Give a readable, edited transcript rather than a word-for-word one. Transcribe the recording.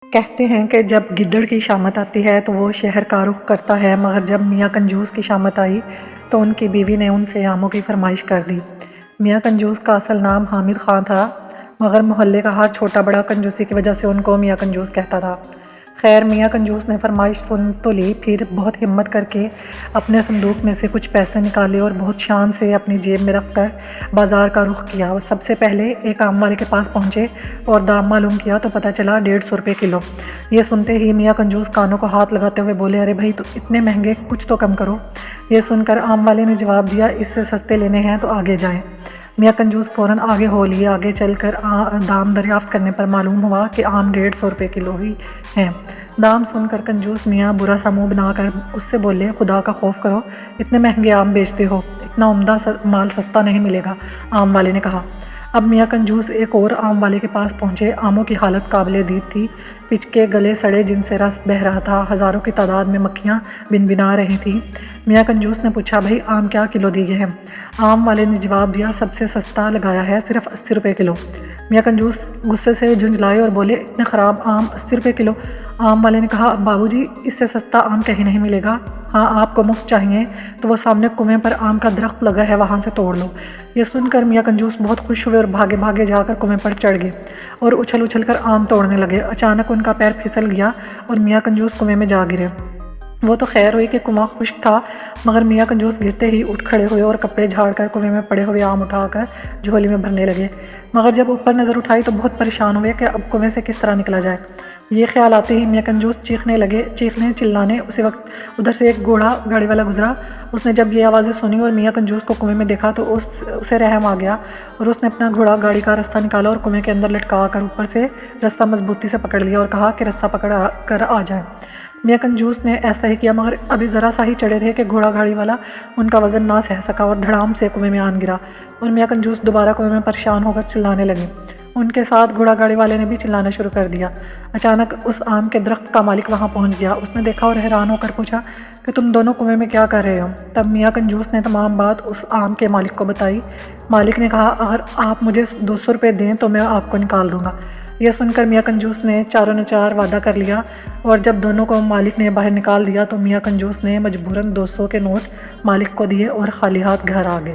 کہتے ہیں کہ جب گدڑ کی شامت آتی ہے تو وہ شہر کا رخ کرتا ہے، مگر جب میاں کنجوس کی شامت آئی تو ان کی بیوی نے ان سے آموں کی فرمائش کر دی۔ میاں کنجوس کا اصل نام حامد خان تھا، مگر محلے کا ہر چھوٹا بڑا کنجوسی کی وجہ سے ان کو میاں کنجوس کہتا تھا۔ خیر، میاں کنجوس نے فرمائش سن تو لی، پھر بہت ہمت کر کے اپنے صندوق میں سے کچھ پیسے نکالے اور بہت شان سے اپنی جیب میں رکھ کر بازار کا رخ کیا۔ سب سے پہلے ایک آم والے کے پاس پہنچے اور دام معلوم کیا تو پتہ چلا 150 روپے کلو۔ یہ سنتے ہی میاں کنجوس کانوں کو ہاتھ لگاتے ہوئے بولے، ارے بھائی، تو اتنے مہنگے، کچھ تو کم کرو۔ یہ سن کر آم والے نے جواب دیا، اس سے سستے لینے ہیں تو آگے جائیں۔ میاں کنجوس فوراً آگے ہو لیے۔ آگے چل کر دام دریافت کرنے پر معلوم ہوا کہ آم 150 روپے کلو ہی ہیں۔ دام سن کر کنجوس میاں برا سا منہ بنا کر اس سے بولے، خدا کا خوف کرو، اتنے مہنگے آم بیچتے ہو، اتنا عمدہ مال سستا نہیں ملے گا۔ آم والے نے کہا۔ اب میاں کنجوس ایک اور آم والے کے پاس پہنچے۔ آموں کی حالت قابل دید تھی، پچکے گلے سڑے جن سے رس بہہ رہا تھا، ہزاروں کی تعداد میں مکھیاں بنبنا رہی تھیں۔ میاں کنجوس نے پوچھا، بھائی آم کیا کلو دیے ہیں؟ آم والے نے جواب دیا، سب سے سستا لگایا ہے، صرف 80 روپے کلو۔ میاں کنجوس غصے سے جھنجھلائے اور بولے، اتنے خراب آم 80 روپے کلو؟ آم والے نے کہا، اب بابو جی، اس سے سستا آم کہیں نہیں ملے گا۔ ہاں، آپ کو مفت چاہیے تو وہ سامنے کنویں پر آم کا درخت لگا ہے، وہاں سے توڑ لو۔ یہ سن کر میاں کنجوس بہت خوش ہوئے اور بھاگے بھاگے جا کر کنویں پر چڑھ گئے اور اچھل اچھل کر آم توڑنے لگے۔ اچانک ان کا پیر پھسل گیا اور میاں کنجوس کنویں میں جا گرے۔ وہ تو خیر ہوئی کہ کنواں خشک تھا، مگر میاں کنجوس گرتے ہی اٹھ کھڑے ہوئے اور کپڑے جھاڑ کر کنویں میں پڑے ہوئے آم اٹھا کر جھولی میں بھرنے لگے، مگر جب اوپر نظر اٹھائی تو بہت پریشان ہوئے کہ اب کنویں سے کس طرح نکلا جائے۔ یہ خیال آتے ہی میاں کنجوس چیخنے لگے، چیخنے چلانے۔ اسی وقت ادھر سے ایک گھوڑا گاڑی والا گزرا۔ اس نے جب یہ آوازیں سنی اور میاں کنجوس کو کنویں میں دیکھا تو اسے رحم آ گیا اور اس نے اپنا گھوڑا گاڑی کا رستہ نکالا اور کنویں کے اندر لٹکا کر اوپر سے رستہ مضبوطی سے پکڑ لیا اور کہا کہ رستہ پکڑ کر آ جائیں۔ میاں کنجوس نے ایسا ہی کیا، مگر ابھی ذرا سا ہی چڑھے تھے کہ گھوڑا گاڑی والا ان کا وزن نہ سہ سکا اور دھڑام سے کنویں میں آن گرا اور میاں کنجوس دوبارہ کنویں میں پریشان ہو کر چلانے لگے۔ ان کے ساتھ گھوڑا گاڑی والے نے بھی چلانا شروع کر دیا۔ اچانک اس آم کے درخت کا مالک وہاں پہنچ گیا۔ اس نے دیکھا اور حیران ہو کر پوچھا کہ تم دونوں کنویں میں کیا کر رہے ہو؟ تب میاں کنجوس نے تمام بات اس آم کے مالک کو بتائی۔ مالک نے کہا، اگر آپ مجھے 200 روپے دیں تو میں آپ کو نکال دوں گا۔ یہ سن کر میاں کنجوس نے چاروں نے چار وعدہ کر لیا اور جب دونوں کو مالک نے باہر نکال دیا تو میاں کنجوس نے مجبوراً 200 کے نوٹ مالک کو دیے اور خالی ہاتھ گھر آ گئے۔